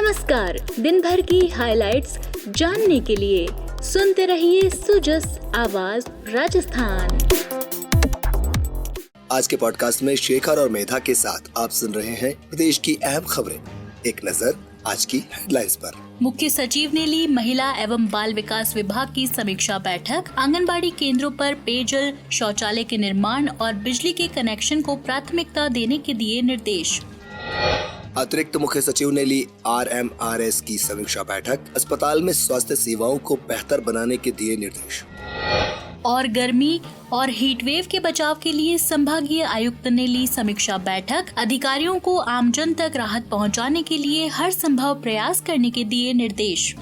नमस्कार। दिन भर की हाइलाइट्स जानने के लिए सुनते रहिए सुजस आवाज राजस्थान। आज के पॉडकास्ट में शेखर और मेधा के साथ आप सुन रहे हैं प्रदेश की अहम खबरें। एक नजर आज की हेडलाइंस पर। मुख्य सचिव ने ली महिला एवं बाल विकास विभाग की समीक्षा बैठक। आंगनबाड़ी केंद्रों पर पेयजल, शौचालय के निर्माण और बिजली के कनेक्शन को प्राथमिकता देने के दिए निर्देश। अतिरिक्त मुख्य सचिव ने ली RMRS की समीक्षा बैठक। अस्पताल में स्वास्थ्य सेवाओं को बेहतर बनाने के दिए निर्देश। और गर्मी और हीट वेव के बचाव के लिए संभागीय आयुक्त ने ली समीक्षा बैठक। अधिकारियों को आमजन तक राहत पहुंचाने के लिए हर संभव प्रयास करने के दिए निर्देश।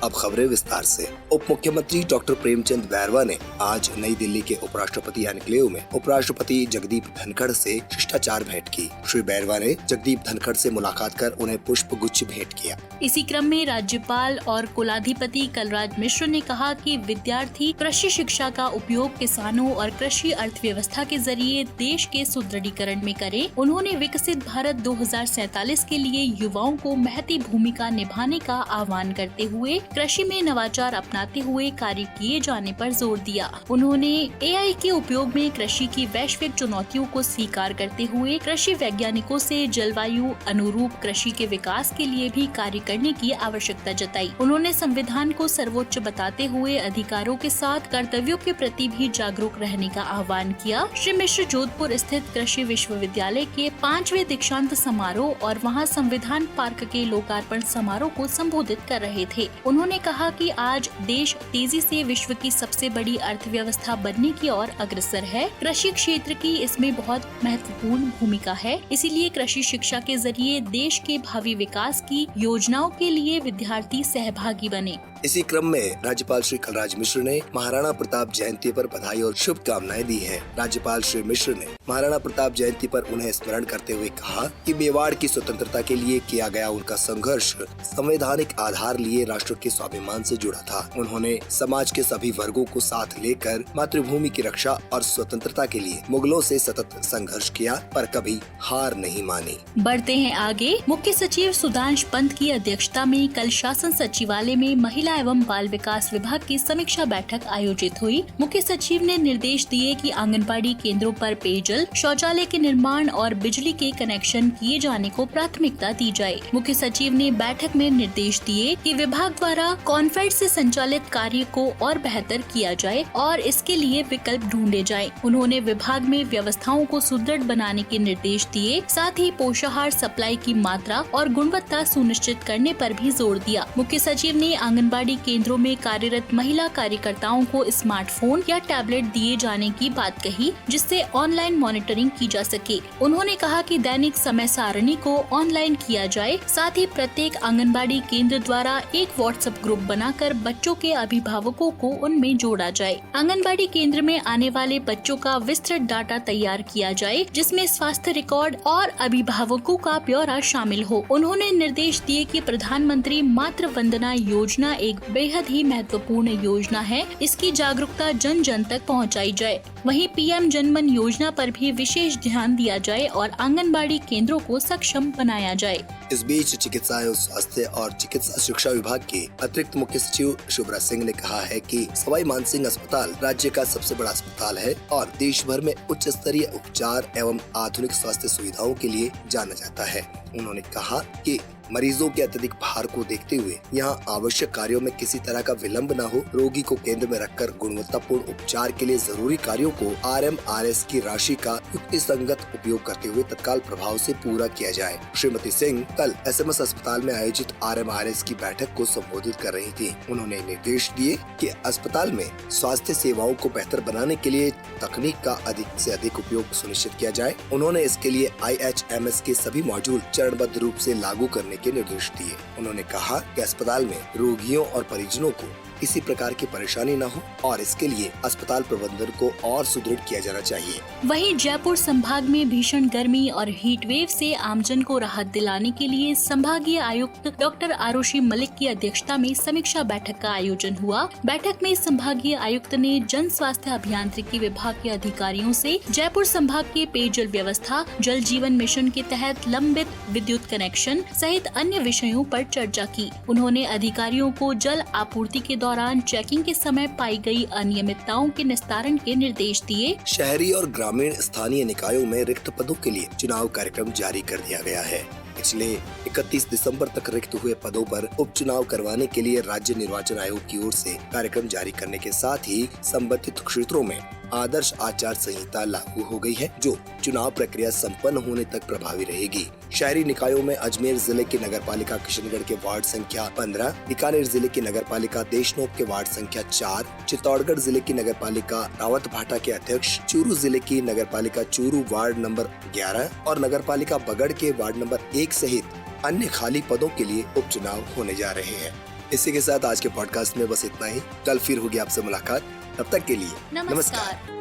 अब खबरें विस्तार से। उप मुख्यमंत्री डॉक्टर प्रेमचंद बैरवा ने आज नई दिल्ली के उपराष्ट्रपति एन्क्लेव में उपराष्ट्रपति जगदीप धनखड़ से शिष्टाचार भेंट की। श्री बैरवा ने जगदीप धनखड़ से मुलाकात कर उन्हें पुष्प गुच्छ भेंट किया। इसी क्रम में राज्यपाल और कुलाधिपति कलराज मिश्र ने कहा कि विद्यार्थी कृषि शिक्षा का उपयोग किसानों और कृषि अर्थव्यवस्था के जरिए देश के सुदृढ़ीकरण में करें। उन्होंने विकसित भारत 2047 के लिए युवाओं को महती भूमिका निभाने का आह्वान करते हुए कृषि में नवाचार अपनाते हुए कार्य किए जाने पर जोर दिया। उन्होंने AI के उपयोग में कृषि की वैश्विक चुनौतियों को स्वीकार करते हुए कृषि वैज्ञानिकों से जलवायु अनुरूप कृषि के विकास के लिए भी कार्य करने की आवश्यकता जताई। उन्होंने संविधान को सर्वोच्च बताते हुए अधिकारों के साथ कर्तव्यों के प्रति भी जागरूक रहने का आह्वान किया। श्री मिश्र जोधपुर स्थित कृषि विश्वविद्यालय के 5वें दीक्षांत समारोह और वहां संविधान पार्क के लोकार्पण समारोह को संबोधित कर रहे थे। उन्होंने कहा कि आज देश तेजी से विश्व की सबसे बड़ी अर्थव्यवस्था बनने की ओर अग्रसर है। कृषि क्षेत्र की इसमें बहुत महत्वपूर्ण भूमिका है। इसीलिए कृषि शिक्षा के जरिए देश के भावी विकास की योजनाओं के लिए विद्यार्थी सहभागी बने। इसी क्रम में राज्यपाल श्री कलराज मिश्र ने महाराणा प्रताप जयंती पर बधाई और शुभकामनाएं दी हैं। राज्यपाल श्री मिश्र ने महाराणा प्रताप जयंती पर उन्हें स्मरण करते हुए कहा कि मेवाड़ की स्वतंत्रता के लिए किया गया उनका संघर्ष संवैधानिक आधार लिए राष्ट्र के स्वाभिमान से जुड़ा था। उन्होंने समाज के सभी वर्गों को साथ लेकर मातृभूमि की रक्षा और स्वतंत्रता के लिए मुगलों से सतत संघर्ष किया, पर कभी हार नहीं मानी। बढ़ते हैं आगे। मुख्य सचिव सुधांश पंत की अध्यक्षता में कल शासन सचिवालय में महिला एवं बाल विकास विभाग की समीक्षा बैठक आयोजित हुई। मुख्य सचिव ने निर्देश दिए कि आंगनबाड़ी केंद्रों पर पेयजल, शौचालय के निर्माण और बिजली के कनेक्शन किए जाने को प्राथमिकता दी जाए। मुख्य सचिव ने बैठक में निर्देश दिए कि विभाग द्वारा कॉन्फेड से संचालित कार्य को और बेहतर किया जाए और इसके लिए विकल्प ढूंढे जाए। उन्होंने विभाग में व्यवस्थाओं को सुदृढ़ बनाने के निर्देश दिए। साथ ही पोषाहार सप्लाई की मात्रा और गुणवत्ता सुनिश्चित करने पर भी जोर दिया। मुख्य सचिव ने आंगनबाड़ी केंद्रों में कार्यरत महिला कार्यकर्ताओं को स्मार्टफोन या टैबलेट दिए जाने की बात कही, जिससे ऑनलाइन मॉनिटरिंग की जा सके। उन्होंने कहा कि दैनिक समय सारणी को ऑनलाइन किया जाए। साथ ही प्रत्येक आंगनबाड़ी केंद्र द्वारा एक व्हाट्सएप ग्रुप बनाकर बच्चों के अभिभावकों को उनमें जोड़ा जाए। आंगनबाड़ी केंद्र में आने वाले बच्चों का विस्तृत डाटा तैयार किया जाए, जिसमें स्वास्थ्य रिकॉर्ड और अभिभावकों का ब्यौरा शामिल हो। उन्होंने निर्देश दिए कि प्रधानमंत्री मातृ वंदना योजना एक बेहद ही महत्वपूर्ण योजना है। इसकी जागरूकता जन जन तक पहुंचाई जाए। वहीं PM जनमन योजना पर भी विशेष ध्यान दिया जाए और आंगनबाड़ी केंद्रों को सक्षम बनाया जाए। इस बीच चिकित्सा एवं स्वास्थ्य और चिकित्सा शिक्षा विभाग के अतिरिक्त मुख्य सचिव शुभ्रा सिंह ने कहा है कि सवाई मानसिंह अस्पताल राज्य का सबसे बड़ा अस्पताल है और देश भर में उच्च स्तरीय उपचार एवं आधुनिक स्वास्थ्य सुविधाओं के लिए जाना जाता है। उन्होंने कहा कि मरीजों के अत्यधिक भार को देखते हुए यहाँ आवश्यक कार्यों में किसी तरह का विलंब न हो। रोगी को केंद्र में रखकर गुणवत्तापूर्ण उपचार के लिए जरूरी कार्यों को RMRS की राशि का युक्तिसंगत उपयोग करते हुए तत्काल प्रभाव से पूरा किया जाए। श्रीमती सिंह कल SMS अस्पताल में आयोजित RMRS की बैठक को संबोधित कर रही थी। उन्होंने निर्देश दिए कि अस्पताल में स्वास्थ्य सेवाओं को बेहतर बनाने के लिए तकनीक का अधिक से अधिक उपयोग सुनिश्चित किया जाए। उन्होंने इसके लिए IHMS के सभी मॉड्यूल चरणबद्ध रूप से लागू करने के निर्देश दिए। उन्होंने कहा कि अस्पताल में रोगियों और परिजनों को किसी प्रकार की परेशानी न हो और इसके लिए अस्पताल प्रबंधन को और सुदृढ़ किया जाना चाहिए। वहीं जयपुर संभाग में भीषण गर्मी और हीट वेव से आमजन को राहत दिलाने के लिए संभागीय आयुक्त डॉक्टर आरुषि मलिक की अध्यक्षता में समीक्षा बैठक का आयोजन हुआ। बैठक में संभागीय आयुक्त ने जन स्वास्थ्य अभियांत्रिकी विभाग के अधिकारियों से जयपुर संभाग के पेयजल व्यवस्था, जल जीवन मिशन के तहत लंबित विद्युत कनेक्शन सहित अन्य विषयों पर चर्चा की। उन्होंने अधिकारियों को जल आपूर्ति के दौरान चेकिंग के समय पाई गई अनियमितताओं के निस्तारण के निर्देश दिए। शहरी और ग्रामीण स्थानीय निकायों में रिक्त पदों के लिए चुनाव कार्यक्रम जारी कर दिया गया है। पिछले 31 दिसंबर तक रिक्त हुए पदों पर उपचुनाव करवाने के लिए राज्य निर्वाचन आयोग की ओर से कार्यक्रम जारी करने के साथ ही संबंधित क्षेत्रों में आदर्श आचार संहिता लागू हो गई है, जो चुनाव प्रक्रिया संपन्न होने तक प्रभावी रहेगी। शहरी निकायों में अजमेर जिले की नगरपालिका किशनगढ़ के वार्ड संख्या 15, बीकानेर जिले की नगरपालिका देशनोक के वार्ड संख्या 4, चित्तौड़गढ़ जिले की नगरपालिका रावतभाटा के अध्यक्ष, चूरू जिले की नगरपालिका चूरू वार्ड नंबर 11 और नगरपालिका बगड़ के वार्ड नंबर 1 सहित अन्य खाली पदों के लिए उपचुनाव होने जा रहे हैं। इसी के साथ आज के पॉडकास्ट में बस इतना ही। कल फिर होगी आपसे मुलाकात। तब तक के लिए नमस्कार।